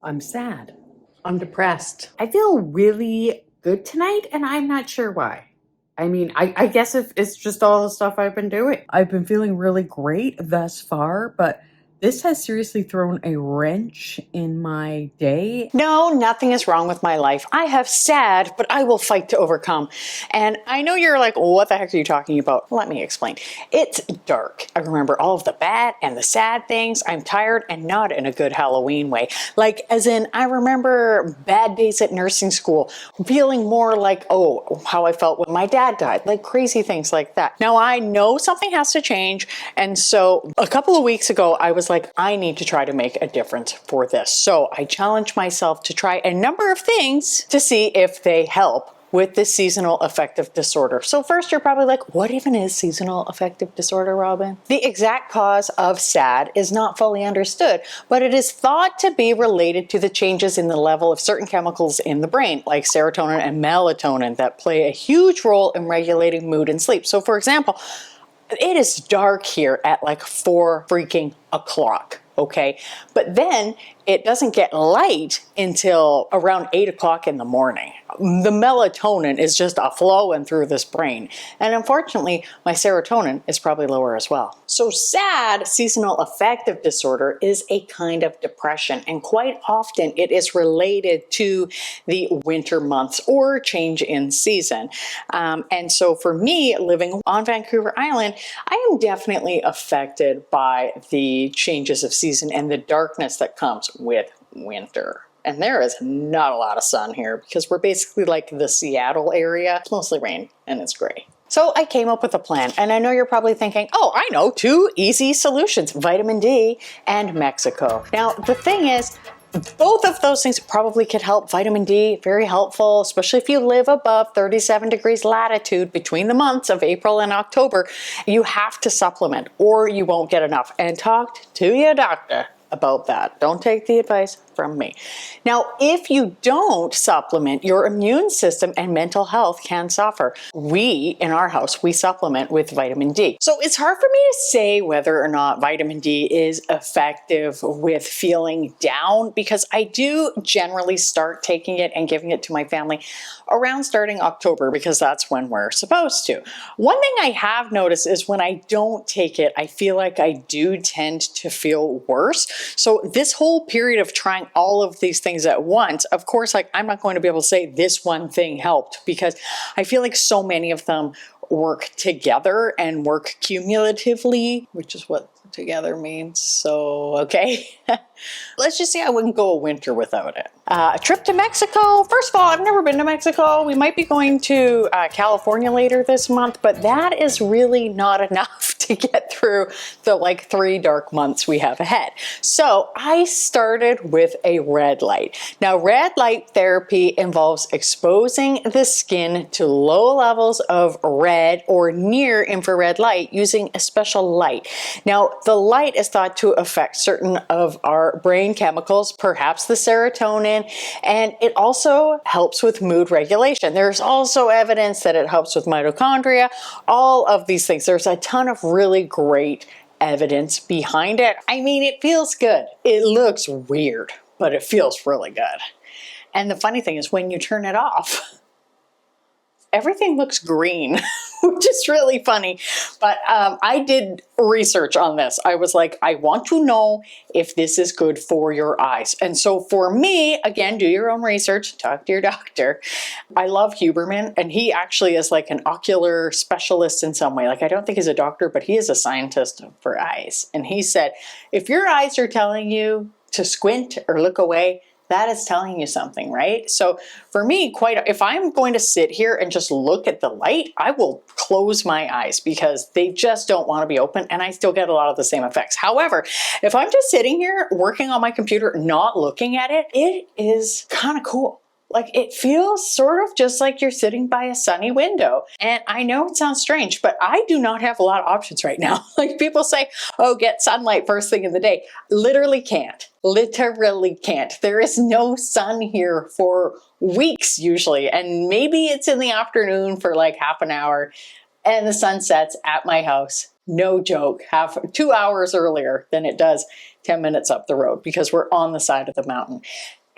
I'm sad. I'm depressed. I feel really good tonight, and I'm not sure why. I guess if it's just all the stuff I've been doing. I've been feeling really great thus far, but this has seriously thrown a wrench in my day. No, nothing is wrong with my life. I have sad, but I will fight to overcome. And I know you're like, what the heck are you talking about? Let me explain. It's dark. I remember all of the bad and the sad things. I'm tired, and not in a good Halloween way. Like, as in, I remember bad days at nursing school, feeling more like, oh, how I felt when my dad died, like crazy things like that. Now, I know something has to change. And so a couple of weeks ago, I was like, I need to try to make a difference for this. So I challenged myself to try a number of things to see if they help with this seasonal affective disorder. So first, you're probably like, what even is seasonal affective disorder, Robyn? The exact cause of SAD is not fully understood, but it is thought to be related to the changes in the level of certain chemicals in the brain, like serotonin and melatonin, that play a huge role in regulating mood and sleep. So for example, it is dark here at like 4 freaking o'clock, okay? But then it doesn't get light until around 8 o'clock in the morning. The melatonin is just flowing through this brain. And unfortunately, my serotonin is probably lower as well. So SAD, seasonal affective disorder, is a kind of depression. And quite often it is related to the winter months or change in season. And so for me, living on Vancouver Island, I am definitely affected by the changes of season and the darkness that comes with winter. And there is not a lot of sun here because we're basically like the Seattle area. It's mostly rain and it's gray. So I came up with a plan, and I know you're probably thinking, oh, I know 2 easy solutions, vitamin D and Mexico. Now, the thing is, both of those things probably could help. Vitamin D, very helpful, especially if you live above 37 degrees latitude between the months of April and October. You have to supplement or you won't get enough. And talk to your doctor about that. Don't take the advice from me. Now, if you don't supplement, your immune system and mental health can suffer. We, in our house, we supplement with vitamin D. So it's hard for me to say whether or not vitamin D is effective with feeling down, because I do generally start taking it and giving it to my family around starting October, because that's when we're supposed to. One thing I have noticed is when I don't take it, I feel like I do tend to feel worse. So this whole period of trying all of these things at once, of course, like I'm not going to be able to say this one thing helped, because I feel like so many of them work together and work cumulatively, which is what together means. So, okay. Let's just say I wouldn't go a winter without it. A trip to Mexico. First of all, I've never been to Mexico. We might be going to California later this month, but that is really not enough to get through the like 3 dark months we have ahead. So I started with a red light. Now, red light therapy involves exposing the skin to low levels of red or near infrared light using a special light. Now, the light is thought to affect certain of our brain chemicals, perhaps the serotonin, and it also helps with mood regulation. There's also evidence that it helps with mitochondria, all of these things. There's a ton of really great evidence behind it. I mean, it feels good. It looks weird, but it feels really good. And the funny thing is, when you turn it off, everything looks green, which is really funny. But I did research on this. I was like, I want to know if this is good for your eyes. And so for me, again, do your own research, talk to your doctor. I love Huberman, and he actually is like an ocular specialist in some way. Like, I don't think he's a doctor, but he is a scientist for eyes. And he said, if your eyes are telling you to squint or look away, that is telling you something, right? So for me, if I'm going to sit here and just look at the light, I will close my eyes because they just don't want to be open, and I still get a lot of the same effects. However, if I'm just sitting here working on my computer, not looking at it, it is kind of cool. Like, it feels sort of just like you're sitting by a sunny window. And I know it sounds strange, but I do not have a lot of options right now. Like, people say, oh, get sunlight first thing in the day. Literally can't. Literally can't. There is no sun here for weeks usually. And maybe it's in the afternoon for like half an hour, and the sun sets at my house no joke, 2 hours earlier than it does 10 minutes up the road because we're on the side of the mountain.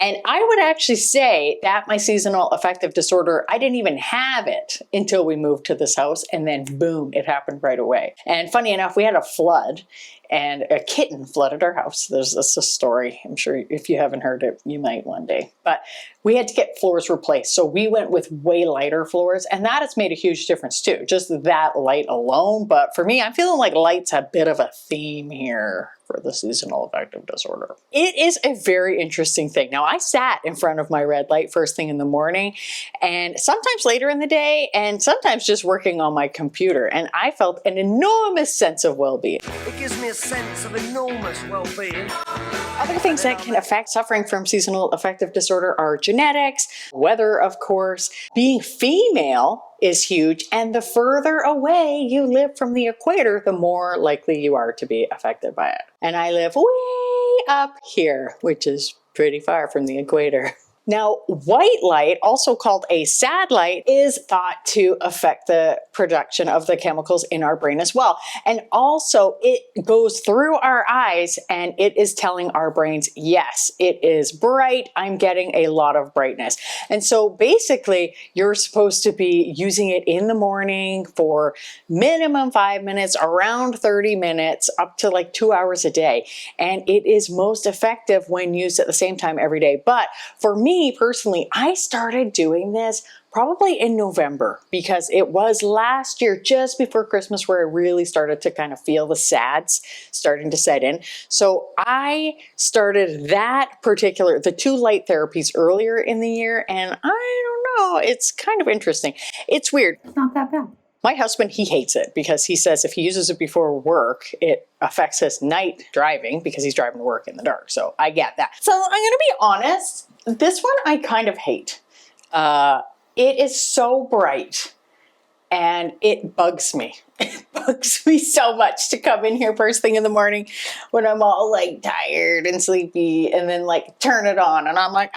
And I would actually say that my seasonal affective disorder, I didn't even have it until we moved to this house, and then boom, it happened right away. And funny enough, we had a flood and a kitten flooded our house. There's a story. I'm sure if you haven't heard it, you might one day. But we had to get floors replaced. So we went with way lighter floors, and that has made a huge difference too. Just that light alone. But for me, I'm feeling like light's a bit of a theme here for the seasonal affective disorder. It is a very interesting thing. Now, I sat in front of my red light first thing in the morning, and sometimes later in the day, and sometimes just working on my computer, and I felt an enormous sense of well-being. It gives me a sense of enormous well-being. Other things that can affect suffering from seasonal affective disorder are genetics, weather, of course. Being female is huge, and the further away you live from the equator, the more likely you are to be affected by it. And I live way up here, which is pretty far from the equator. Now, white light, also called a sad light, is thought to affect the production of the chemicals in our brain as well. And also, it goes through our eyes and it is telling our brains, yes, it is bright. I'm getting a lot of brightness. And so basically, you're supposed to be using it in the morning for minimum 5 minutes, around 30 minutes, up to like 2 hours a day. And it is most effective when used at the same time every day. But for me, personally, I started doing this probably in November because it was last year, just before Christmas, where I really started to kind of feel the sads starting to set in. So I started the 2 light therapies earlier in the year, and I don't know, it's kind of interesting. It's weird. It's not that bad. My husband, he hates it because he says if he uses it before work, it affects his night driving because he's driving to work in the dark. So I get that. So I'm going to be honest. This one I kind of hate. It is so bright and it bugs me. It bugs me so much to come in here first thing in the morning when I'm all like tired and sleepy and then like turn it on and I'm like,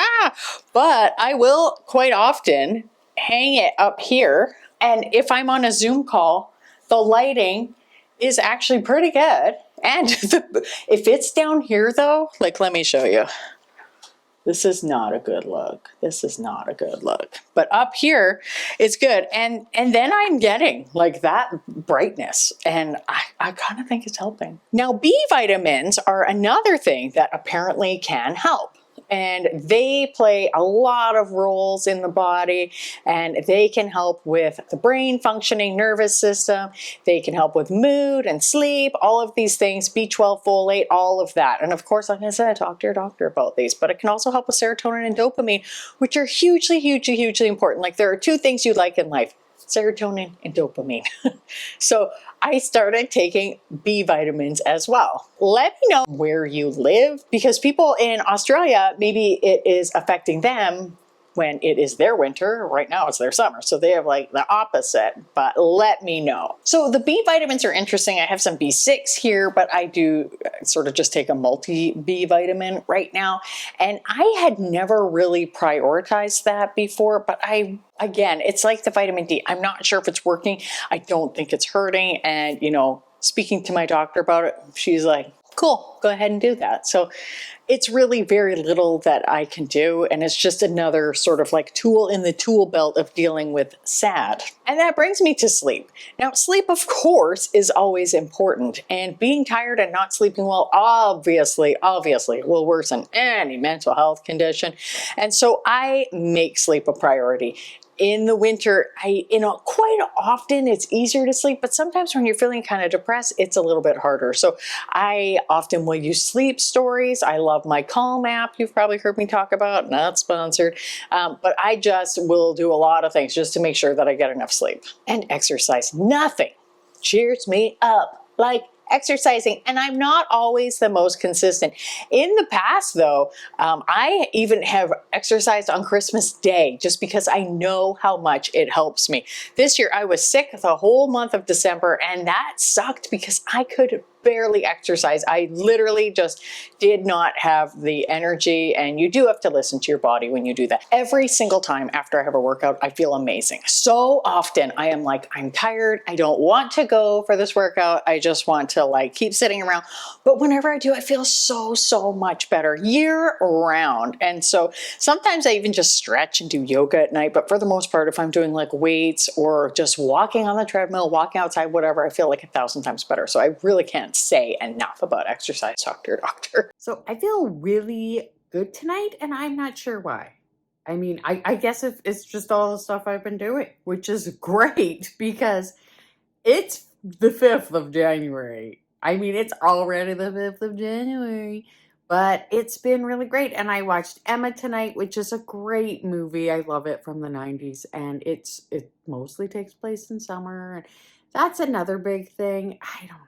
but I will quite often hang it up here. And if I'm on a Zoom call, the lighting is actually pretty good. And if it's down here though, like let me show you. This is not a good look. This is not a good look. But up here, it's good. And then I'm getting like that brightness. And I kind of think it's helping. Now, B vitamins are another thing that apparently can help. And they play a lot of roles in the body, and they can help with the brain functioning, nervous system. They can help with mood and sleep, all of these things, B12, folate, all of that. And of course, like I said, talk to your doctor about these, but it can also help with serotonin and dopamine, which are hugely, hugely, hugely important. Like there are 2 things you like in life: serotonin and dopamine. So I started taking B vitamins as well. Let me know where you live, because people in Australia, maybe it is affecting them when it is their winter. Right now it's their summer. So they have like the opposite, but let me know. So the B vitamins are interesting. I have some B6 here, but I do sort of just take a multi-B vitamin right now. And I had never really prioritized that before, but again, it's like the vitamin D. I'm not sure if it's working. I don't think it's hurting. And, speaking to my doctor about it, she's like, cool, go ahead and do that. So it's really very little that I can do. And it's just another sort of like tool in the tool belt of dealing with SAD. And that brings me to sleep. Now, sleep, of course, is always important. And being tired and not sleeping well, obviously will worsen any mental health condition. And so I make sleep a priority. In the winter, quite often it's easier to sleep, but sometimes when you're feeling kind of depressed, it's a little bit harder. So I often will use sleep stories. I love my Calm app. You've probably heard me talk about, not sponsored, but I just will do a lot of things just to make sure that I get enough sleep. And exercise. Nothing cheers me up like exercising, and I'm not always the most consistent. In the past though, I even have exercised on Christmas Day just because I know how much it helps me. This year I was sick the whole month of December, and that sucked because I could barely exercise. I literally just did not have the energy, and you do have to listen to your body when you do that. Every single time after I have a workout, I feel amazing. So often I am like, I'm tired. I don't want to go for this workout. I just want to like keep sitting around. But whenever I do, I feel so much better year round. And so sometimes I even just stretch and do yoga at night. But for the most part, if I'm doing like weights or just walking on the treadmill, walking outside, whatever, I feel like 1,000 times better. So I really can't say enough about exercise. Talk to your doctor. So I feel really good tonight, and I'm not sure why. I mean, I guess if it's just all the stuff I've been doing, which is great because it's the 5th of January. I mean, it's already the 5th of January, but it's been really great. And I watched Emma tonight, which is a great movie. I love it, from the 90s, and it mostly takes place in summer. And that's another big thing. I don't know.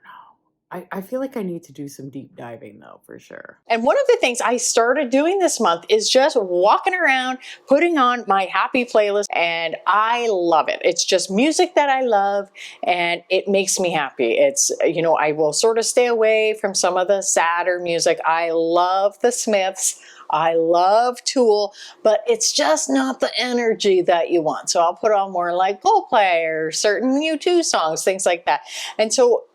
I feel like I need to do some deep diving though, for sure. And one of the things I started doing this month is just walking around, putting on my happy playlist, and I love it. It's just music that I love, and it makes me happy. It's, you know, I will sort of stay away from some of the sadder music. I love the Smiths. I love Tool, but it's just not the energy that you want. So I'll put on more like Coldplay or certain U2 songs, things like that. And so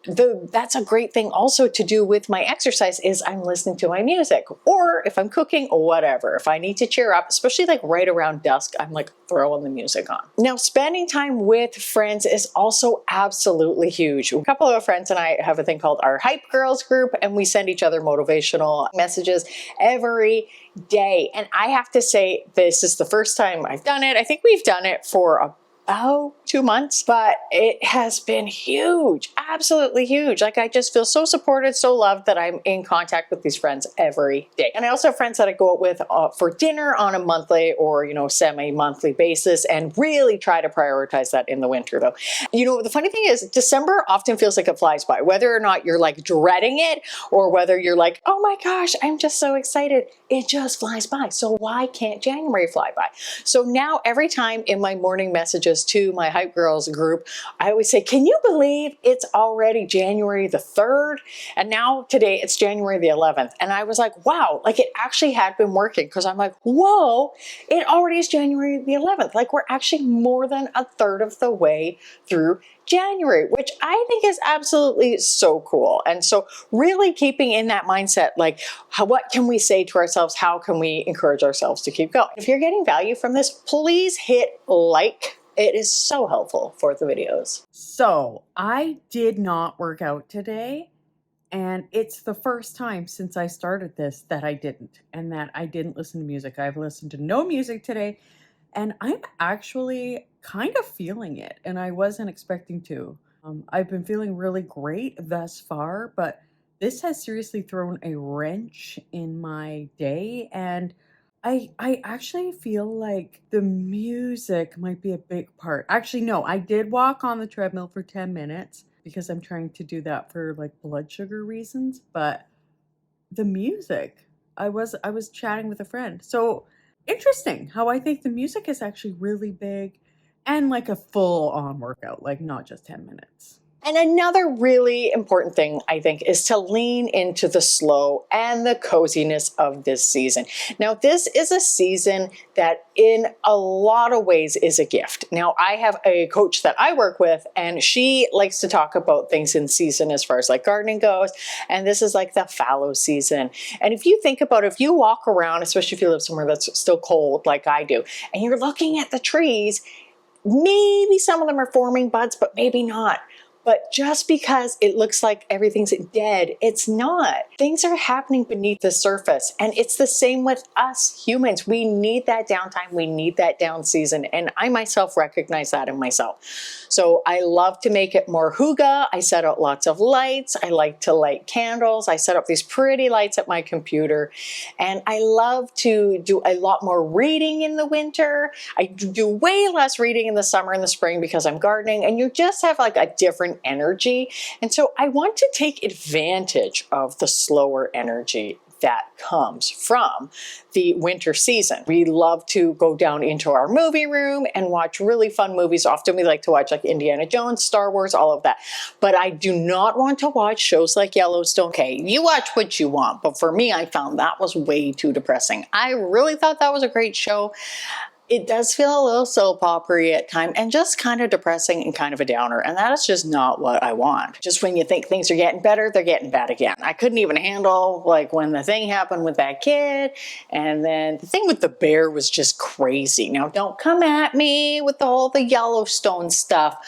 that's a great thing also to do with my exercise is I'm listening to my music, or if I'm cooking or whatever, if I need to cheer up, especially like right around dusk, I'm like throwing the music on. Now, spending time with friends is also absolutely huge. A couple of friends and I have a thing called our Hype Girls group, and we send each other motivational messages every day. And I have to say, this is the first time I've done it. I think we've done it for about 2 months, but it has been huge, absolutely huge. Like I just feel so supported, so loved that I'm in contact with these friends every day. And I also have friends that I go out with for dinner on a monthly or, you know, semi-monthly basis, and really try to prioritize that in the winter though. You know, the funny thing is December often feels like it flies by, whether or not you're like dreading it or whether you're like, oh my gosh, I'm just so excited. It just flies by. So why can't January fly by? So now every time in my morning messages to my Hype Girls group, I always say, can you believe it's already January the 3rd? And now today it's January the 11th. And I was like, wow, like it actually had been working, because I'm like, whoa, it already is January the 11th. Like we're actually more than a third of the way through January, which I think is absolutely so cool. And so really keeping in that mindset, like what can we say to ourselves? How can we encourage ourselves to keep going? If you're getting value from this, please hit like. It is so helpful for the videos. So I did not work out today, and it's the first time since I started this that I didn't, and that I didn't listen to music. I've listened to no music today, and I'm actually kind of feeling it, and I wasn't expecting to. I've been feeling really great thus far, but this has seriously thrown a wrench in my day, and I actually feel like the music might be a big part. Actually, no, I did walk on the treadmill for 10 minutes because I'm trying to do that for like blood sugar reasons, but the music, I was chatting with a friend. So interesting how I think the music is actually really big, and like a full on workout, like not just 10 minutes. And another really important thing, I think, is to lean into the slow and the coziness of this season. Now, this is a season that in a lot of ways is a gift. Now, I have a coach that I work with, and she likes to talk about things in season as far as like gardening goes. And this is like the fallow season. And if you think about it, if you walk around, especially if you live somewhere that's still cold like I do, and you're looking at the trees, maybe some of them are forming buds, but maybe not. But just because it looks like everything's dead, it's not. Things are happening beneath the surface. And it's the same with us humans. We need that downtime. We need that down season. And I myself recognize that in myself. So I love to make it more hygge. I set out lots of lights. I like to light candles. I set up these pretty lights at my computer. And I love to do a lot more reading in the winter. I do way less reading in the summer and the spring because I'm gardening. And you just have like a different energy. And so I want to take advantage of the slower energy that comes from the winter season. We love to go down into our movie room and watch really fun movies. Often we like to watch like Indiana Jones, Star Wars, all of that. But I do not want to watch shows like Yellowstone. Okay, you watch what you want, but for me, I found that was way too depressing. I really thought that was a great show. It does feel a little soap opera at times and just kind of depressing and kind of a downer. And that is just not what I want. Just when you think things are getting better, they're getting bad again. I couldn't even handle like when the thing happened with that kid. And then the thing with the bear was just crazy. Now don't come at me with all the Yellowstone stuff.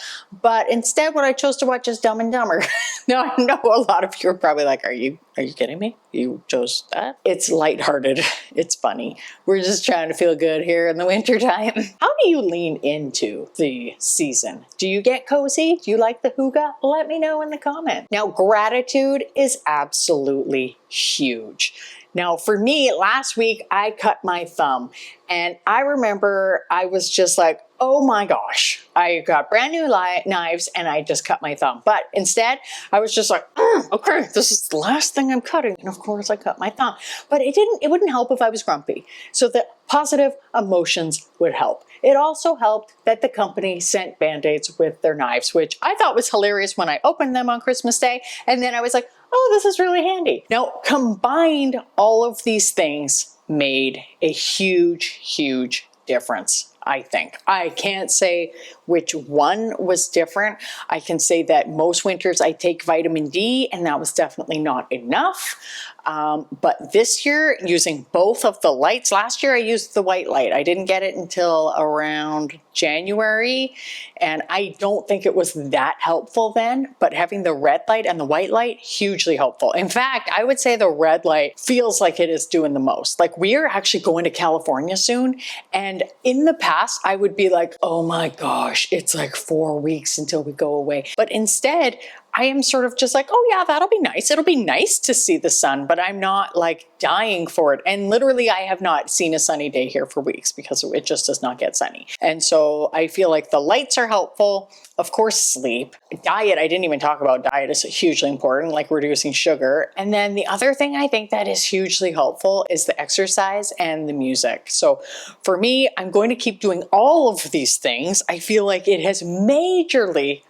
But instead what I chose to watch is Dumb and Dumber. Now I know a lot of you are probably like, are you kidding me? You chose that? It's lighthearted. It's funny. We're just trying to feel good here in the winter time. How do you lean into the season? Do you get cozy? Do you like the hygge? Let me know in the comments. Now, gratitude is absolutely huge. Now, for me, last week, I cut my thumb. And I remember I was just like, oh my gosh, I got brand new knives and I just cut my thumb. But instead, I was just like, okay, this is the last thing I'm cutting. And of course, I cut my thumb. But it wouldn't help if I was grumpy. So the positive emotions would help. It also helped that the company sent Band-Aids with their knives, which I thought was hilarious when I opened them on Christmas Day. And then I was like, oh, this is really handy. Now, combined, all of these things made a huge, huge difference. I think. I can't say which one was different. I can say that most winters I take vitamin D and that was definitely not enough. But this year, using both of the lights, last year I used the white light. I didn't get it until around January, and I don't think it was that helpful then, but having the red light and the white light, hugely helpful. In fact, I would say the red light feels like it is doing the most. Like we are actually going to California soon, and in the past, I would be like, oh my gosh, it's like 4 weeks until we go away. But instead, I am sort of just like, oh yeah, that'll be nice. It'll be nice to see the sun, but I'm not like dying for it. And literally I have not seen a sunny day here for weeks because it just does not get sunny. And so I feel like the lights are helpful. Of course, sleep. Diet, I didn't even talk about diet, is hugely important, like reducing sugar. And then the other thing I think that is hugely helpful is the exercise and the music. So for me, I'm going to keep doing all of these things. I feel like it has majorly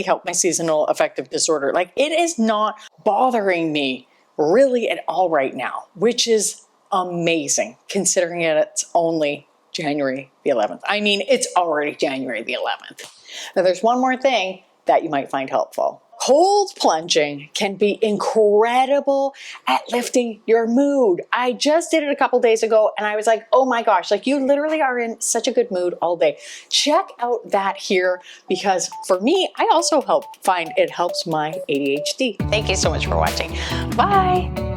helped my seasonal affective disorder. Like it is not bothering me really at all right now, which is amazing considering it's only January the 11th. I mean, it's already January the 11th. Now there's one more thing that you might find helpful. Cold plunging can be incredible at lifting your mood. I just did it a couple days ago and I was like, oh my gosh, like you literally are in such a good mood all day. Check out that here because for me, I also find it helps my ADHD. Thank you so much for watching. Bye.